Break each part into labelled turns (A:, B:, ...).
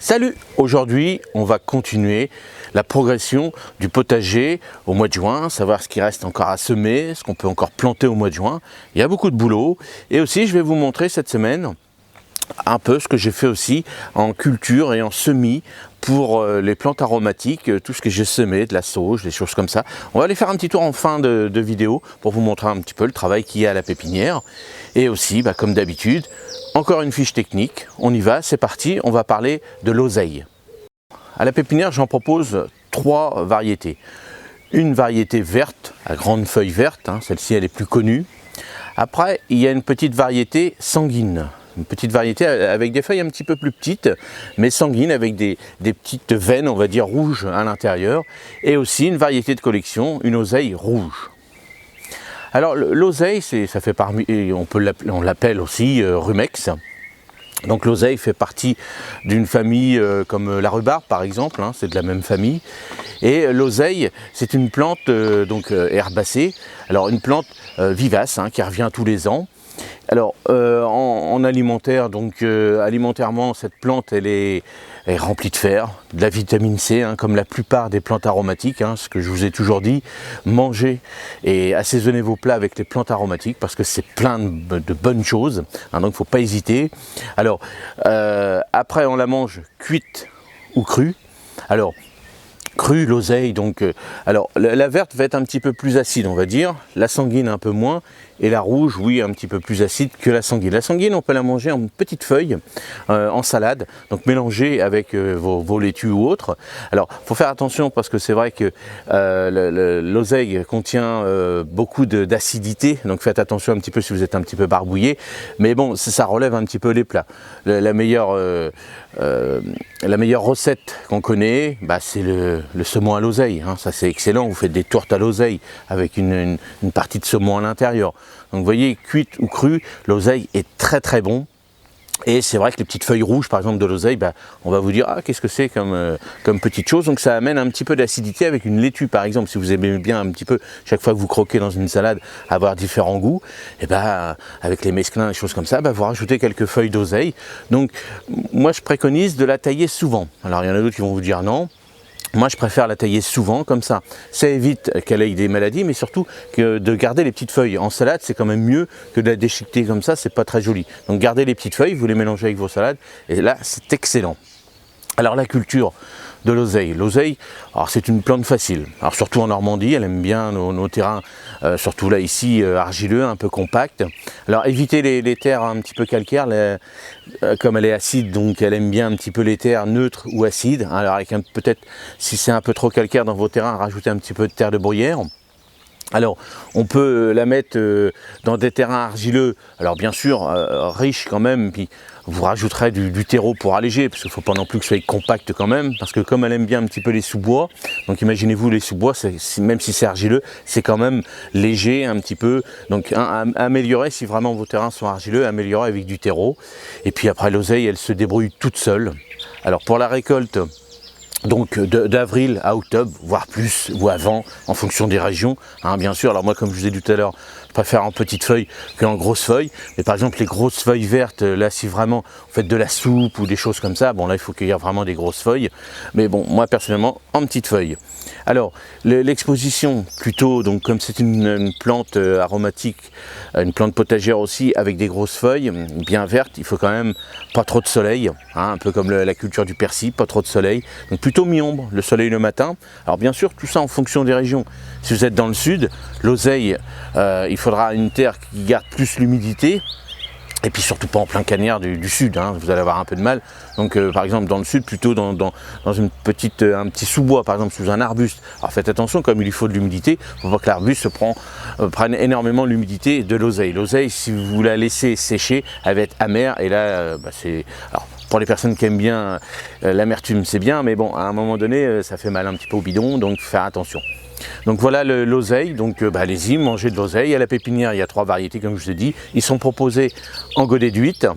A: Salut! Aujourd'hui, on va continuer la progression du potager au mois de juin, savoir ce qui reste encore à semer, ce qu'on peut encore planter au mois de juin. Il y a beaucoup de boulot et aussi je vais vous montrer cette semaine un peu ce que j'ai fait aussi en culture et en semis pour les plantes aromatiques, tout ce que j'ai semé, de la sauge, des choses comme ça. On va aller faire un petit tour en fin de vidéo pour vous montrer un petit peu le travail qu'il y a à la pépinière. Et aussi, comme d'habitude, encore une fiche technique. On y va, c'est parti, on va parler de l'oseille. À la pépinière, j'en propose 3 variétés. Une variété verte, à grandes feuilles vertes, celle-ci elle est plus connue. Après, il y a une petite variété sanguine. Une petite variété avec des feuilles un petit peu plus petites, mais sanguines, avec des petites veines, on va dire, rouges à l'intérieur. Et aussi une variété de collection, une oseille rouge. Alors l'oseille, ça fait parmi, on l'appelle aussi rumex. Donc l'oseille fait partie d'une famille comme la rhubarbe par exemple, c'est de la même famille. Et l'oseille, c'est une plante herbacée, alors une plante vivace qui revient tous les ans. Alors en alimentaire, alimentairement, cette plante elle est remplie de fer, de la vitamine C, comme la plupart des plantes aromatiques, ce que je vous ai toujours dit, mangez et assaisonnez vos plats avec les plantes aromatiques parce que c'est plein de bonnes choses, donc il ne faut pas hésiter. Alors après on la mange cuite ou crue. Alors crue, l'oseille, alors la verte va être un petit peu plus acide on va dire, la sanguine un peu moins, et la rouge, oui, un petit peu plus acide que la sanguine. La sanguine, on peut la manger en petites feuilles, en salade, donc mélangée avec vos laitues ou autres. Alors, il faut faire attention parce que c'est vrai que l'oseille contient beaucoup d'acidité, donc faites attention un petit peu si vous êtes un petit peu barbouillé, mais bon, ça relève un petit peu les plats. La meilleure recette qu'on connaît, c'est le saumon à l'oseille, ça c'est excellent, vous faites des tourtes à l'oseille avec une partie de saumon à l'intérieur. Donc vous voyez, cuite ou crue, l'oseille est très très bon. Et c'est vrai que les petites feuilles rouges par exemple de l'oseille, on va vous dire qu'est-ce que c'est comme petite chose. Donc ça amène un petit peu d'acidité avec une laitue par exemple. Si vous aimez bien un petit peu, chaque fois que vous croquez dans une salade, avoir différents goûts, et avec les mesclins et choses comme ça, vous rajoutez quelques feuilles d'oseille. Donc moi je préconise de la tailler souvent. Alors il y en a d'autres qui vont vous dire non. Moi, je préfère la tailler souvent, comme ça. Ça évite qu'elle ait des maladies, mais surtout que de garder les petites feuilles. En salade, c'est quand même mieux que de la déchiqueter comme ça, c'est pas très joli. Donc gardez les petites feuilles, vous les mélangez avec vos salades, et là, c'est excellent. Alors la culture de l'oseille. L'oseille, alors c'est une plante facile. Alors surtout en Normandie, elle aime bien nos terrains, surtout là ici argileux, un peu compact. Alors évitez les terres un petit peu calcaires, comme elle est acide, donc elle aime bien un petit peu les terres neutres ou acides. Alors avec peut-être, si c'est un peu trop calcaire dans vos terrains, rajoutez un petit peu de terre de bruyère. Alors, on peut la mettre dans des terrains argileux, alors bien sûr, riches quand même, puis vous rajouterez du terreau pour alléger, parce qu'il ne faut pas non plus que ce soit compact quand même, parce que comme elle aime bien un petit peu les sous-bois, donc imaginez-vous les sous-bois, même si c'est argileux, c'est quand même léger un petit peu, donc améliorer si vraiment vos terrains sont argileux, améliorer avec du terreau, et puis après l'oseille, elle se débrouille toute seule. Alors pour la récolte, donc d'avril à octobre, voire plus, ou avant, en fonction des régions, bien sûr. Alors moi, comme je vous ai dit tout à l'heure, je préfère en petites feuilles qu'en grosses feuilles. Mais par exemple, les grosses feuilles vertes, là, si vraiment vous faites de la soupe ou des choses comme ça, bon là, il faut cueillir vraiment des grosses feuilles. Mais bon, moi, personnellement, en petites feuilles. Alors, l'exposition, plutôt, donc comme c'est une plante aromatique, une plante potagère aussi, avec des grosses feuilles, bien vertes, il faut quand même pas trop de soleil, un peu comme la culture du persil, pas trop de soleil. Donc plutôt mi-ombre, le soleil le matin. Alors bien sûr, tout ça en fonction des régions. Si vous êtes dans le sud, l'oseille, il faudra une terre qui garde plus l'humidité. Et puis surtout pas en plein cagnard du sud, vous allez avoir un peu de mal. Donc par exemple dans le sud, plutôt dans un petit sous-bois, par exemple sous un arbuste. Alors faites attention, comme il lui faut de l'humidité, il ne faut pas que l'arbuste prenne énormément l'humidité de l'oseille. L'oseille, si vous la laissez sécher, elle va être amère, et là c'est... Alors, pour les personnes qui aiment bien l'amertume, c'est bien, mais bon, à un moment donné, ça fait mal un petit peu au bidon, donc faire attention. Donc voilà l'oseille, donc allez-y, mangez de l'oseille. À la pépinière, il y a 3 variétés, comme je vous ai dit. Ils sont proposés en godets d'huître.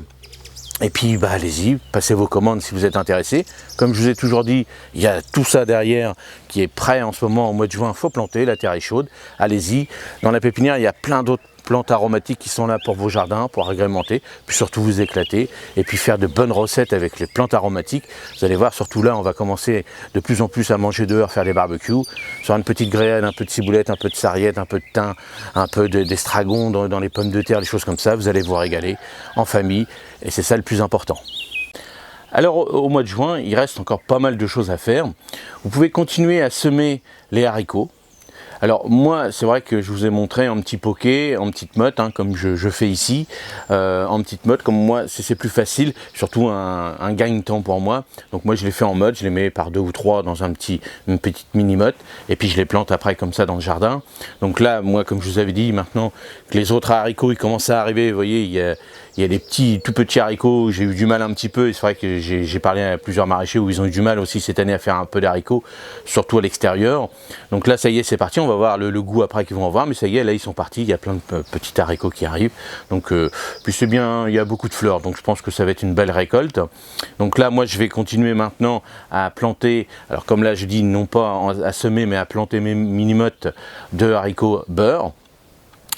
A: Et puis allez-y, passez vos commandes si vous êtes intéressé. Comme je vous ai toujours dit, il y a tout ça derrière qui est prêt en ce moment au mois de juin, il faut planter, la terre est chaude. Allez-y, dans la pépinière, il y a plein d'autres plantes aromatiques qui sont là pour vos jardins, pour agrémenter, puis surtout vous éclater, et puis faire de bonnes recettes avec les plantes aromatiques. Vous allez voir, surtout là, on va commencer de plus en plus à manger dehors, faire des barbecues, sur une petite grêle, un peu de ciboulette, un peu de sarriette, un peu de thym, un peu d'estragon dans les pommes de terre, des choses comme ça. Vous allez vous régaler en famille, et c'est ça le plus important. Alors au mois de juin, il reste encore pas mal de choses à faire. Vous pouvez continuer à semer les haricots. Alors moi, c'est vrai que je vous ai montré en petit poké, en petite motte, hein, comme je fais ici, en petite motte, comme moi, c'est plus facile, surtout un gagne-temps pour moi. Donc moi, je les fais en motte, je les mets par 2 ou 3 dans une petite mini-motte, et puis je les plante après comme ça dans le jardin. Donc là, moi, comme je vous avais dit, maintenant que les autres haricots, ils commencent à arriver, vous voyez, il y a des tout petits haricots, j'ai eu du mal un petit peu, et c'est vrai que j'ai parlé à plusieurs maraîchers où ils ont eu du mal aussi cette année à faire un peu d'haricots, surtout à l'extérieur. Donc là, ça y est, c'est parti, on va voir le goût après qu'ils vont avoir, mais ça y est, là ils sont partis, il y a plein de petits haricots qui arrivent. Donc, puis c'est bien, il y a beaucoup de fleurs, donc je pense que ça va être une belle récolte. Donc là, moi, je vais continuer maintenant à planter, alors comme là je dis, non pas à semer, mais à planter mes mini-mottes de haricots beurre.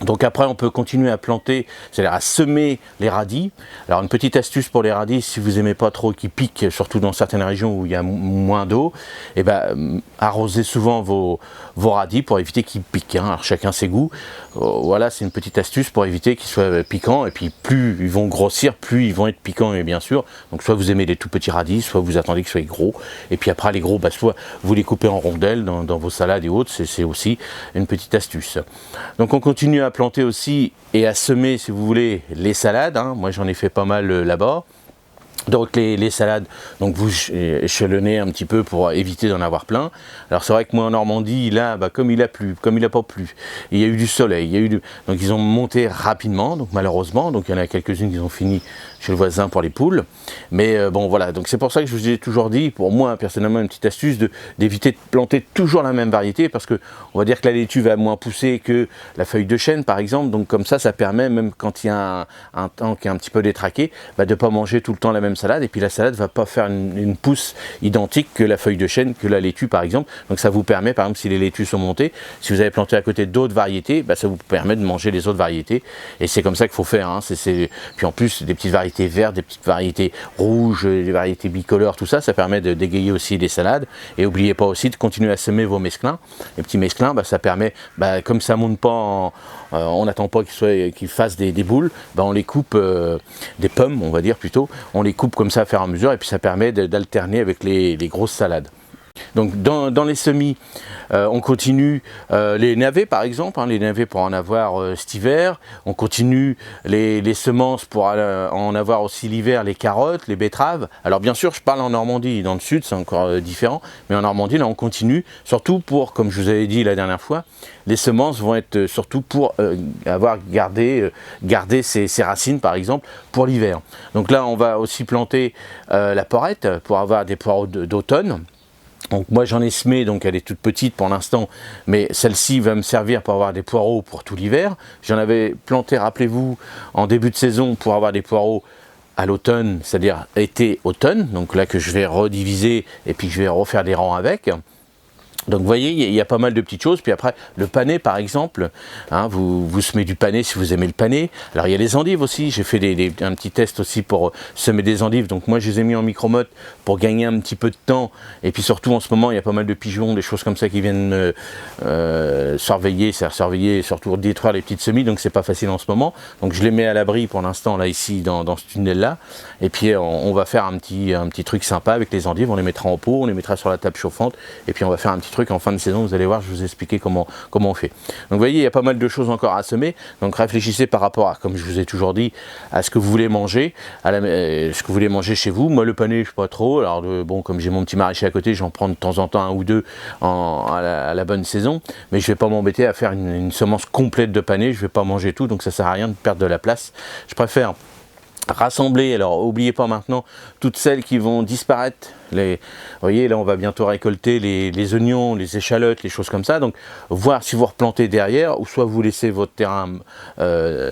A: Donc après, on peut continuer à planter, c'est-à-dire à semer les radis. Alors une petite astuce pour les radis, si vous n'aimez pas trop qu'ils piquent, surtout dans certaines régions où il y a moins d'eau, et ben arrosez souvent vos radis pour éviter qu'ils piquent. Hein. Alors chacun ses goûts. Voilà, c'est une petite astuce pour éviter qu'ils soient piquants. Et puis plus ils vont grossir, plus ils vont être piquants, et bien sûr. Donc soit vous aimez les tout petits radis, soit vous attendez qu'ils soient gros. Et puis après les gros, bah, soit vous les coupez en rondelles dans vos salades et autres. C'est aussi une petite astuce. Donc on continue à planter aussi et à semer, si vous voulez, les salades. Hein. Moi j'en ai fait pas mal là-bas. Donc les salades, donc vous échelonnez un petit peu pour éviter d'en avoir plein. Alors c'est vrai que moi en Normandie, là, bah, comme il a plu, comme il n'a pas plu, il y a eu du soleil, donc ils ont monté rapidement, donc malheureusement, donc il y en a quelques-unes qui ont fini chez le voisin pour les poules. Mais bon voilà, donc c'est pour ça que je vous ai toujours dit, pour moi personnellement, une petite astuce d'éviter de planter toujours la même variété, parce que on va dire que la laitue va moins pousser que la feuille de chêne par exemple, donc comme ça permet, même quand il y a un temps qui est un petit peu détraqué, bah, de ne pas manger tout le temps la même salade, et puis la salade va pas faire une pousse identique que la feuille de chêne, que la laitue par exemple. Donc ça vous permet, par exemple, si les laitues sont montées, si vous avez planté à côté d'autres variétés, bah, ça vous permet de manger les autres variétés, et c'est comme ça qu'il faut faire. Hein. Puis en plus, des petites variétés vertes, des petites variétés rouges, des variétés bicolores, tout ça, ça permet de dégayer aussi des salades. Et n'oubliez pas aussi de continuer à semer vos mesclins. Les petits mesclins, bah, ça permet, bah, comme ça monte pas, on n'attend pas qu'ils fassent des boules, bah, on les coupe, des pommes, on va dire plutôt, on les coupe comme ça à faire à mesure, et puis ça permet d'alterner avec les grosses salades. Donc dans les semis, on continue les navets par exemple, hein, les navets pour en avoir cet hiver. On continue les semences pour en avoir aussi l'hiver, les carottes, les betteraves. Alors bien sûr, je parle en Normandie, dans le sud c'est encore différent, mais en Normandie là on continue, surtout pour, comme je vous avais dit la dernière fois, les semences vont être surtout pour avoir garder ses racines par exemple pour l'hiver. Donc là on va aussi planter la porrette pour avoir des poireaux d'automne. Donc moi j'en ai semé, donc elle est toute petite pour l'instant, mais celle-ci va me servir pour avoir des poireaux pour tout l'hiver. J'en avais planté, rappelez-vous, en début de saison pour avoir des poireaux à l'automne, c'est-à-dire été-automne, donc là que je vais rediviser et puis je vais refaire des rangs avec. Donc vous voyez, il y a pas mal de petites choses. Puis après, le panais par exemple, hein, vous semez du panais si vous aimez le panais. Alors il y a les endives aussi, j'ai fait un petit test aussi pour semer des endives. Donc moi je les ai mis en micro-motte pour gagner un petit peu de temps. Et puis surtout en ce moment, il y a pas mal de pigeons, des choses comme ça qui viennent surveiller et surtout détruire les petites semis. Donc c'est pas facile en ce moment. Donc je les mets à l'abri pour l'instant là ici dans ce tunnel-là. Et puis on va faire un petit truc sympa avec les endives. On les mettra en pot, on les mettra sur la table chauffante. Et puis on va faire un petit truc en fin de saison, vous allez voir, je vais vous expliquer comment on fait. Donc vous voyez, il y a pas mal de choses encore à semer, donc réfléchissez par rapport à, comme je vous ai toujours dit, à ce que vous voulez manger, ce que vous voulez manger chez vous. Moi le panais, je sais pas trop, alors bon, comme j'ai mon petit maraîcher à côté, j'en prends de temps en temps un ou deux à la bonne saison, mais je vais pas m'embêter à faire une semence complète de panais, je vais pas manger tout, donc ça sert à rien de perdre de la place. Je préfère rassembler. Alors n'oubliez pas maintenant toutes celles qui vont disparaître. Vous voyez, là on va bientôt récolter les oignons, les échalotes, les choses comme ça. Donc voir si vous replantez derrière, ou soit vous laissez votre terrain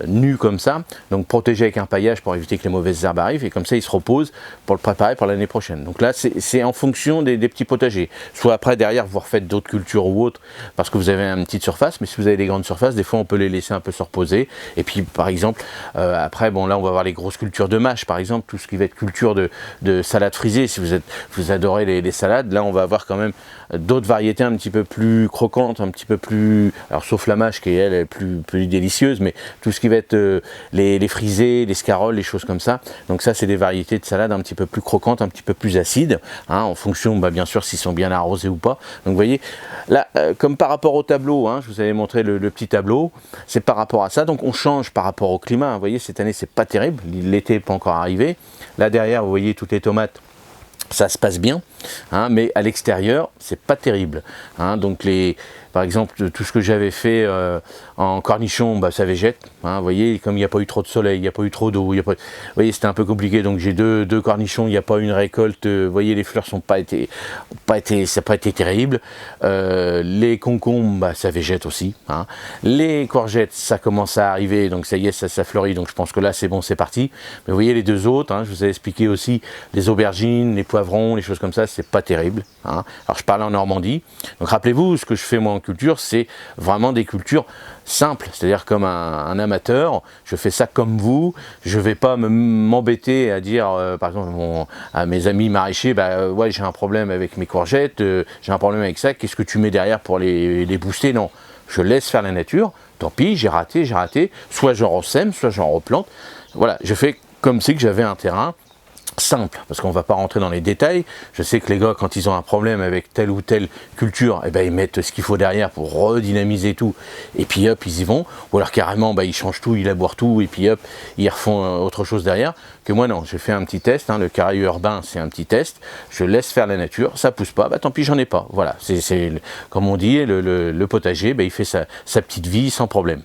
A: nu comme ça, donc protégé avec un paillage pour éviter que les mauvaises herbes arrivent, et comme ça il se repose pour le préparer pour l'année prochaine. Donc là c'est en fonction des petits potagers. Soit après derrière vous refaites d'autres cultures ou autres, parce que vous avez une petite surface, mais si vous avez des grandes surfaces, des fois on peut les laisser un peu se reposer. Et puis par exemple, après bon là on va avoir les grosses cultures de mâche, par exemple, tout ce qui va être culture de salade frisée, si vous adorez les salades, là on va avoir quand même d'autres variétés un petit peu plus croquantes, un petit peu plus, alors sauf la mâche qui elle est plus délicieuse, mais tout ce qui va être les frisés, les scaroles, les choses comme ça. Donc ça c'est des variétés de salades un petit peu plus croquantes, un petit peu plus acides, hein, en fonction bien sûr s'ils sont bien arrosés ou pas. Donc vous voyez, là comme par rapport au tableau, hein, je vous avais montré le petit tableau, c'est par rapport à ça, donc on change par rapport au climat, hein. Vous voyez cette année c'est pas terrible, l'été n'est pas encore arrivé. Là derrière vous voyez toutes les tomates, ça se passe bien, hein, mais à l'extérieur c'est pas terrible, hein. Donc par exemple tout ce que j'avais fait en cornichon, ça végète, hein, vous voyez, comme il n'y a pas eu trop de soleil, il n'y a pas eu trop d'eau, vous voyez c'était un peu compliqué, donc j'ai deux cornichons, il n'y a pas eu une récolte, vous voyez les fleurs ça n'a pas été terrible, les concombres ça végète aussi, hein. Les courgettes ça commence à arriver, donc ça y est ça fleurit, donc je pense que là c'est bon, c'est parti. Mais vous voyez les deux autres, hein, je vous ai expliqué aussi les aubergines, les poivrons, les choses comme ça, c'est pas terrible, hein. Alors je parlais en Normandie, donc rappelez-vous ce que je fais moi en culture, c'est vraiment des cultures simples, c'est-à-dire comme un amateur, je fais ça comme vous, je vais pas m'embêter à dire par exemple à mes amis maraîchers, ouais j'ai un problème avec mes courgettes, j'ai un problème avec ça, qu'est-ce que tu mets derrière pour les booster? Non, je laisse faire la nature, tant pis, j'ai raté, soit je ressème, soit j'en replante, voilà, je fais comme si que j'avais un terrain simple, parce qu'on ne va pas rentrer dans les détails. Je sais que les gars, quand ils ont un problème avec telle ou telle culture, ils mettent ce qu'il faut derrière pour redynamiser tout, et puis hop, ils y vont, ou alors carrément, ils changent tout, ils labourent tout, et puis hop, ils refont autre chose derrière. Que moi non, j'ai fait un petit test, hein, le carré urbain c'est un petit test, je laisse faire la nature, ça pousse pas, tant pis j'en ai pas, voilà, c'est comme on dit, le potager, il fait sa petite vie sans problème.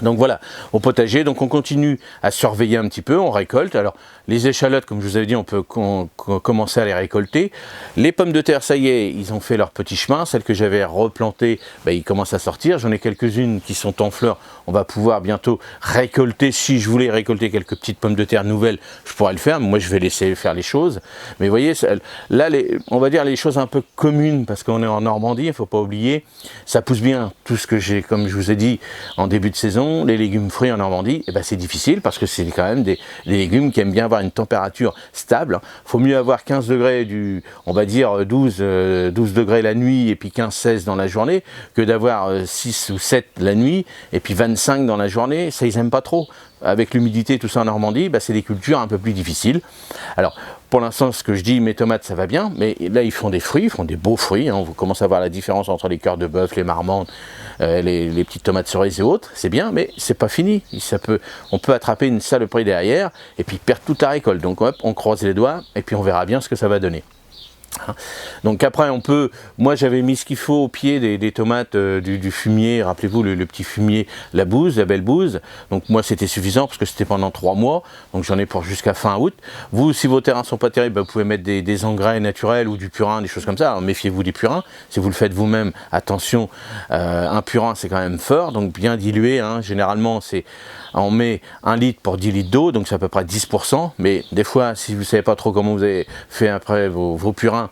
A: Donc voilà, au potager, donc on continue à surveiller un petit peu, on récolte. Alors les échalotes, comme je vous avais dit, on peut commencer à les récolter. Les pommes de terre, ça y est, ils ont fait leur petit chemin. Celles que j'avais replantées, ils commencent à sortir. J'en ai quelques-unes qui sont en fleurs. On va pouvoir bientôt récolter. Si je voulais récolter quelques petites pommes de terre nouvelles, je pourrais le faire. Moi, je vais laisser faire les choses. Mais vous voyez, là, on va dire les choses un peu communes, parce qu'on est en Normandie, il ne faut pas oublier, ça pousse bien. Tout ce que j'ai, comme je vous ai dit, en début de saison, les légumes fruits en Normandie, c'est difficile parce que c'est quand même des légumes qui aiment bien avoir une température stable. Il faut mieux avoir 15 degrés, on va dire 12 degrés la nuit et puis 15-16 dans la journée, que d'avoir 6 ou 7 la nuit et puis 25 dans la journée. Ça, ils n'aiment pas trop. Avec l'humidité, tout ça en Normandie, c'est des cultures un peu plus difficiles. Alors, pour l'instant, ce que je dis, mes tomates, ça va bien, mais là, ils font des fruits, ils font des beaux fruits, hein. On commence à voir la différence entre les cœurs de bœuf, les marmandes, les petites tomates cerises et autres, c'est bien, mais c'est pas fini. On peut attraper une saloperie derrière, et puis perdre toute la récolte. Donc, hop, on croise les doigts, et puis on verra bien ce que ça va donner. Donc après moi j'avais mis ce qu'il faut au pied des tomates du fumier, rappelez-vous le petit fumier, la belle bouse, donc moi c'était suffisant parce que c'était pendant 3 mois, donc j'en ai pour jusqu'à fin août. Vous, si vos terrains sont pas terribles, vous pouvez mettre des engrais naturels ou du purin, des choses comme ça. Alors méfiez-vous des purins, si vous le faites vous-même, attention, un purin c'est quand même fort, donc bien dilué, hein. Généralement on met 1 litre pour 10 litres d'eau, donc c'est à peu près 10%, mais des fois si vous ne savez pas trop comment vous avez fait après vos purins,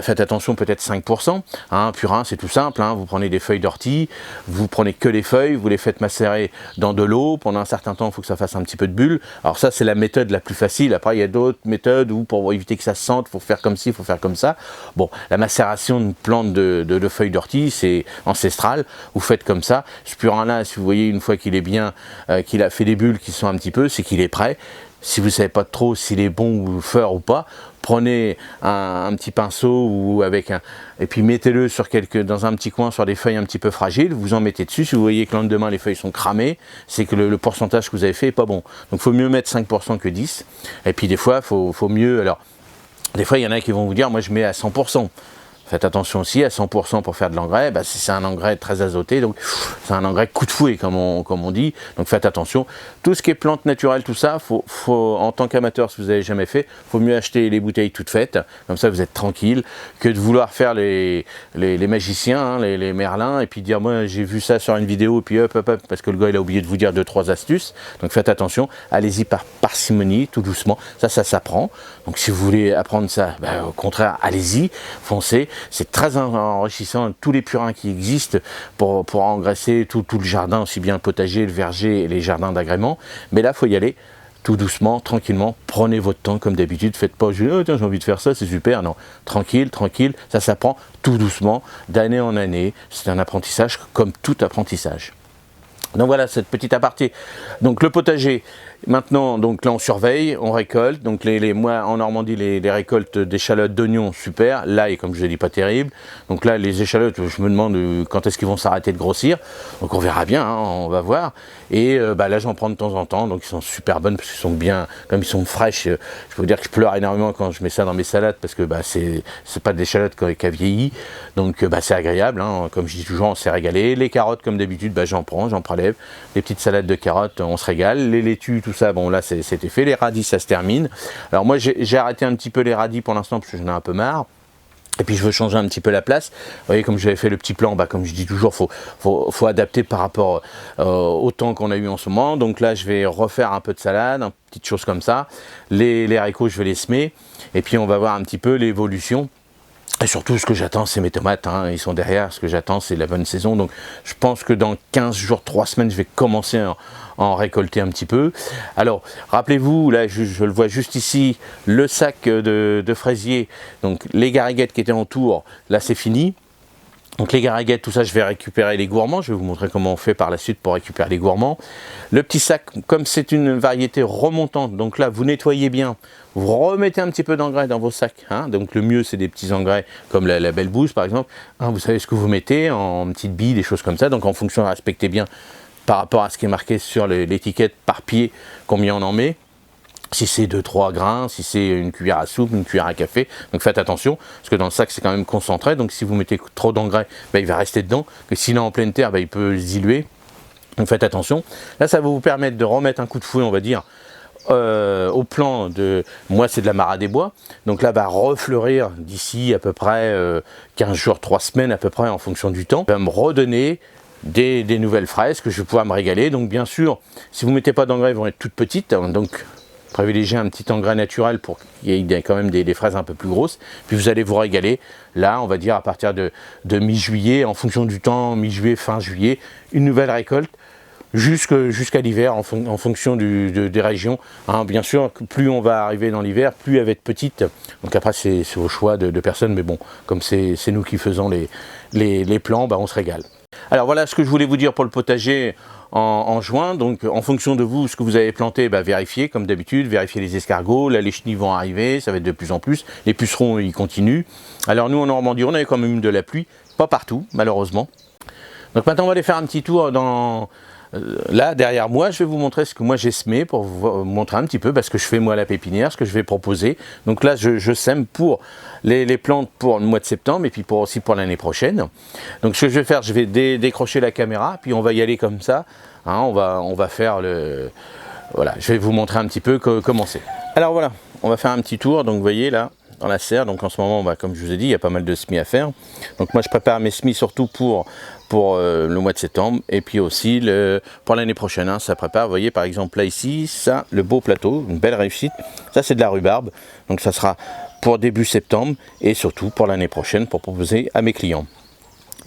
A: faites attention, peut-être 5%, hein. Purin c'est tout simple, hein. Vous prenez des feuilles d'ortie, vous prenez que les feuilles, vous les faites macérer dans de l'eau, pendant un certain temps il faut que ça fasse un petit peu de bulle. Alors ça c'est la méthode la plus facile, après il y a d'autres méthodes où pour éviter que ça se sente, il faut faire comme ci, il faut faire comme ça. Bon, la macération d'une plante de feuilles d'ortie c'est ancestral, vous faites comme ça. Ce purin là, si vous voyez une fois qu'il est bien, qu'il a fait des bulles qui sont un petit peu, c'est qu'il est prêt. Si vous ne savez pas trop s'il est bon ou fort ou pas, prenez un petit pinceau ou et puis mettez-le dans un petit coin sur des feuilles un petit peu fragiles, vous en mettez dessus. Si vous voyez que le lendemain les feuilles sont cramées, c'est que le pourcentage que vous avez fait n'est pas bon. Donc il faut mieux mettre 5% que 10%. Et puis des fois, faut mieux. Alors, des fois, il y en a qui vont vous dire, moi je mets à 100%. Faites attention aussi à 100% pour faire de l'engrais, bah, c'est un engrais très azoté, donc c'est un engrais coup de fouet comme on dit, donc faites attention. Tout ce qui est plantes naturelles, tout ça, faut, en tant qu'amateur, si vous n'avez jamais fait, il faut mieux acheter les bouteilles toutes faites, comme ça vous êtes tranquille, que de vouloir faire les magiciens, hein, les merlins, et puis dire moi j'ai vu ça sur une vidéo, et puis hop, parce que le gars il a oublié de vous dire 2-3 astuces, donc faites attention, allez-y par parcimonie, tout doucement, ça s'apprend, donc si vous voulez apprendre ça, bah, au contraire, allez-y, foncez. C'est très enrichissant, tous les purins qui existent pour engraisser tout le jardin, aussi bien le potager, le verger et les jardins d'agrément. Mais là, il faut y aller tout doucement, tranquillement. Prenez votre temps comme d'habitude. Faites pas, oh, tiens, j'ai envie de faire ça, c'est super. Non, tranquille, ça s'apprend tout doucement, d'année en année. C'est un apprentissage comme tout apprentissage. Donc voilà cette petite aparté. Donc le potager, maintenant, donc là on surveille, on récolte. Donc moi en Normandie, les récoltes d'échalotes, d'oignons, super. Là, et comme je l'ai dit, pas terrible. Donc là, les échalotes, je me demande quand est-ce qu'ils vont s'arrêter de grossir. Donc on verra bien, hein, on va voir. Et là, j'en prends de temps en temps. Donc ils sont super bonnes parce qu'ils sont bien, comme ils sont fraîches. Je peux vous dire que je pleure énormément quand je mets ça dans mes salades parce que c'est pas de l'échalote qui a vieilli. Donc c'est agréable. Hein. Comme je dis toujours, on s'est régalé. Les carottes, comme d'habitude, j'en prends. Les petites salades de carottes, on se régale. Les laitues, tout ça, bon là c'était fait. Les radis, ça se termine. Alors moi j'ai arrêté un petit peu les radis pour l'instant parce que j'en ai un peu marre. Et puis je veux changer un petit peu la place. Vous voyez, comme j'avais fait le petit plan, comme je dis toujours, faut adapter par rapport au temps qu'on a eu en ce moment. Donc là, je vais refaire un peu de salade, une petite chose comme ça. Les haricots, je vais les semer. Et puis on va voir un petit peu l'évolution. Et surtout, ce que j'attends, c'est mes tomates, hein, ils sont derrière, ce que j'attends, c'est la bonne saison. Donc, je pense que dans 15 jours, 3 semaines, je vais commencer à en récolter un petit peu. Alors, rappelez-vous, là, je le vois juste ici, le sac de fraisier, donc les gariguettes qui étaient en tour, là, c'est fini. Donc les gariguettes, tout ça, je vais récupérer les gourmands. Je vais vous montrer comment on fait par la suite pour récupérer les gourmands. Le petit sac, comme c'est une variété remontante, donc là, vous nettoyez bien. Vous remettez un petit peu d'engrais dans vos sacs. Hein. Donc le mieux, c'est des petits engrais comme la belle bouse, par exemple. Hein, vous savez ce que vous mettez en petites billes, des choses comme ça. Donc en fonction, respectez bien par rapport à ce qui est marqué sur l'étiquette par pied, combien on en met. Si c'est 2-3 grains, si c'est une cuillère à soupe, une cuillère à café, donc faites attention, parce que dans le sac c'est quand même concentré, donc si vous mettez trop d'engrais, il va rester dedans, que sinon en pleine terre, il peut diluer, donc faites attention. Là ça va vous permettre de remettre un coup de fouet, on va dire, au plan de, moi c'est de la Mara des Bois, donc là va refleurir d'ici à peu près 15 jours, 3 semaines à peu près en fonction du temps, va me redonner des nouvelles fraises que je vais pouvoir me régaler. Donc bien sûr, si vous ne mettez pas d'engrais, elles vont être toutes petites, donc privilégier un petit engrais naturel pour qu'il y ait quand même des fraises un peu plus grosses, puis vous allez vous régaler, là on va dire à partir de mi-juillet, en fonction du temps, mi-juillet, fin juillet, une nouvelle récolte, jusqu'à l'hiver en fonction des régions. Hein, bien sûr, plus on va arriver dans l'hiver, plus elle va être petite, donc après c'est au choix de personnes, mais bon, comme c'est nous qui faisons les plans, on se régale. Alors voilà ce que je voulais vous dire pour le potager en juin. Donc en fonction de vous, ce que vous avez planté, vérifiez comme d'habitude, vérifiez les escargots, là les chenilles vont arriver, ça va être de plus en plus, les pucerons ils continuent. Alors nous en Normandie on avait quand même eu de la pluie, pas partout malheureusement. Donc maintenant on va aller faire un petit tour là derrière moi, je vais vous montrer ce que moi j'ai semé pour vous montrer un petit peu ce que je fais moi à la pépinière, ce que je vais proposer. Donc là je sème pour les plantes pour le mois de septembre et puis aussi pour l'année prochaine. Donc ce que je vais faire, je vais décrocher la caméra, puis on va y aller comme ça. Hein, on va faire voilà, je vais vous montrer un petit peu comment c'est. Alors voilà, on va faire un petit tour, donc vous voyez là, dans la serre, donc en ce moment, comme je vous ai dit, il y a pas mal de semis à faire. Donc moi je prépare mes semis surtout pour le mois de septembre et puis aussi pour l'année prochaine, hein, ça prépare. Vous voyez par exemple là ici, ça, le beau plateau, une belle réussite, ça c'est de la rhubarbe, donc ça sera pour début septembre et surtout pour l'année prochaine pour proposer à mes clients.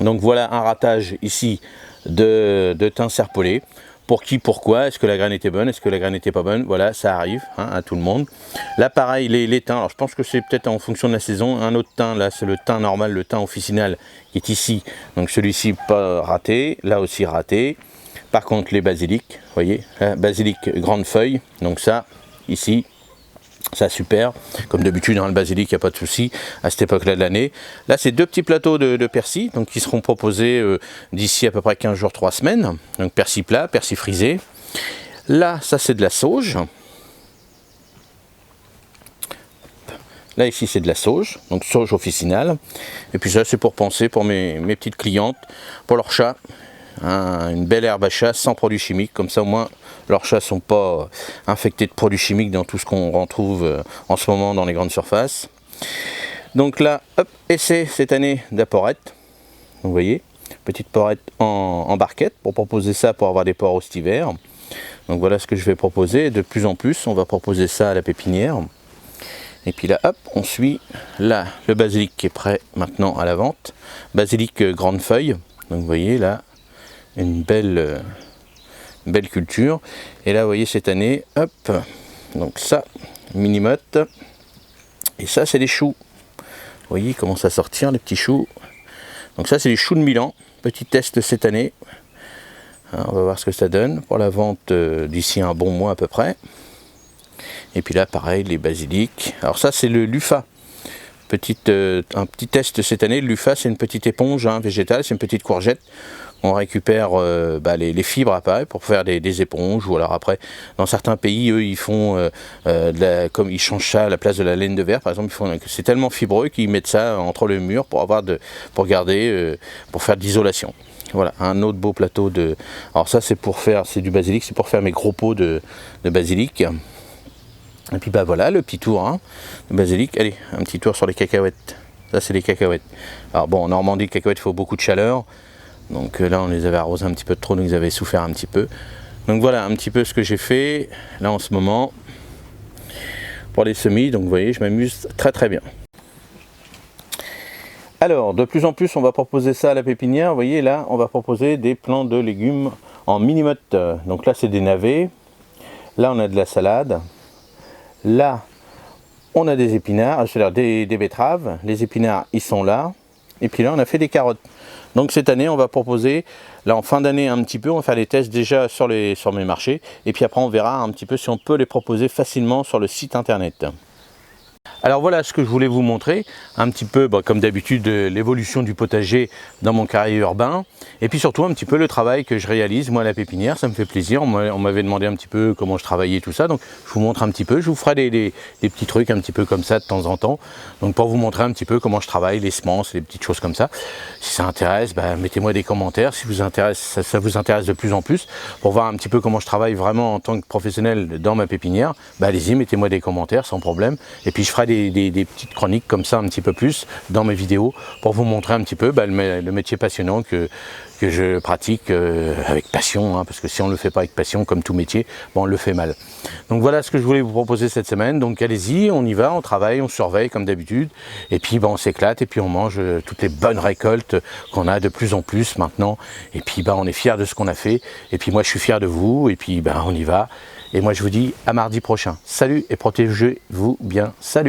A: Donc voilà un ratage ici de thym serpolé. Pour qui, pourquoi, est-ce que la graine était bonne, est-ce que la graine n'était pas bonne, voilà, ça arrive à tout le monde. Là pareil, les thym, alors je pense que c'est peut-être en fonction de la saison, un autre thym, là c'est le thym normal, le thym officinal qui est ici, donc celui-ci pas raté, là aussi raté. Par contre les basiliques, vous voyez, basilic grande feuille, donc ça, ici, ça super, comme d'habitude dans le basilic, il n'y a pas de souci à cette époque-là de l'année. Là c'est 2 petits plateaux de persil, donc qui seront proposés d'ici à peu près 15 jours, 3 semaines. Donc persil plat, persil frisé. Là ça c'est de la sauge. Là ici c'est de la sauge, donc sauge officinale. Et puis ça c'est pour penser pour mes petites clientes, pour leurs chats. Hein, une belle herbe à chasse sans produits chimiques, comme ça au moins leurs chats ne sont pas infectés de produits chimiques dans tout ce qu'on retrouve en ce moment dans les grandes surfaces. Donc là, hop, essai cette année d'aporette. Vous voyez, petite porette en barquette pour proposer ça pour avoir des poros cet hiver. Donc voilà ce que je vais proposer. De plus en plus, on va proposer ça à la pépinière. Et puis là, hop, on suit là le basilic qui est prêt maintenant à la vente. Basilic grande feuille. Donc vous voyez là, une belle culture. Et là, vous voyez cette année, hop, donc ça, mini-motte. Et ça, c'est les choux. Vous voyez, ils commencent à sortir les petits choux. Donc ça, c'est les choux de Milan. Petit test cette année. Alors, on va voir ce que ça donne pour la vente d'ici un bon mois à peu près. Et puis là, pareil, les basilics. Alors ça, c'est le Lufa. Un petit test cette année. Le Lufa, c'est une petite éponge végétale, c'est une petite courgette. On récupère les fibres pareil, pour faire des éponges, ou alors après, dans certains pays, eux, ils font, comme ils changent ça à la place de la laine de verre, par exemple, c'est tellement fibreux qu'ils mettent ça entre le mur pour garder, pour faire de l'isolation. Voilà, un autre beau plateau de. Alors ça, c'est du basilic, c'est pour faire mes gros pots de basilic. Et puis voilà, le petit tour de basilic. Allez, un petit tour sur les cacahuètes. Ça, c'est les cacahuètes. Alors bon, en Normandie, les cacahuètes, il faut beaucoup de chaleur. Donc là, on les avait arrosés un petit peu de trop, donc ils avaient souffert un petit peu. Donc voilà un petit peu ce que j'ai fait là en ce moment pour les semis. Donc vous voyez, je m'amuse très très bien. Alors, de plus en plus, on va proposer ça à la pépinière. Vous voyez, là, on va proposer des plants de légumes en mini-motte. Donc là, c'est des navets. Là, on a de la salade. Là, on a des épinards, c'est-à-dire des betteraves. Les épinards, ils sont là. Et puis là, on a fait des carottes. Donc cette année, on va proposer, là en fin d'année un petit peu, on va faire des tests déjà sur mes marchés. Et puis après, on verra un petit peu si on peut les proposer facilement sur le site internet. Alors voilà ce que je voulais vous montrer, un petit peu comme d'habitude l'évolution du potager dans mon carré urbain, et puis surtout un petit peu le travail que je réalise moi à la pépinière, ça me fait plaisir, on m'avait demandé un petit peu comment je travaillais tout ça, donc je vous montre un petit peu, je vous ferai des petits trucs un petit peu comme ça de temps en temps, donc pour vous montrer un petit peu comment je travaille, les semences, les petites choses comme ça. Si ça intéresse, mettez-moi des commentaires, si ça vous intéresse de plus en plus, pour voir un petit peu comment je travaille vraiment en tant que professionnel dans ma pépinière, allez-y, mettez-moi des commentaires sans problème, et puis je ferai des petites chroniques comme ça un petit peu plus dans mes vidéos pour vous montrer un petit peu le métier passionnant que je pratique avec passion, parce que si on ne le fait pas avec passion comme tout métier, on le fait mal. Donc voilà ce que je voulais vous proposer cette semaine, donc allez-y, on y va, on travaille, on surveille comme d'habitude, et puis on s'éclate, et puis on mange toutes les bonnes récoltes qu'on a de plus en plus maintenant, et puis on est fiers de ce qu'on a fait, et puis moi je suis fier de vous, et puis on y va, et moi je vous dis à mardi prochain. Salut et protégez-vous bien, salut.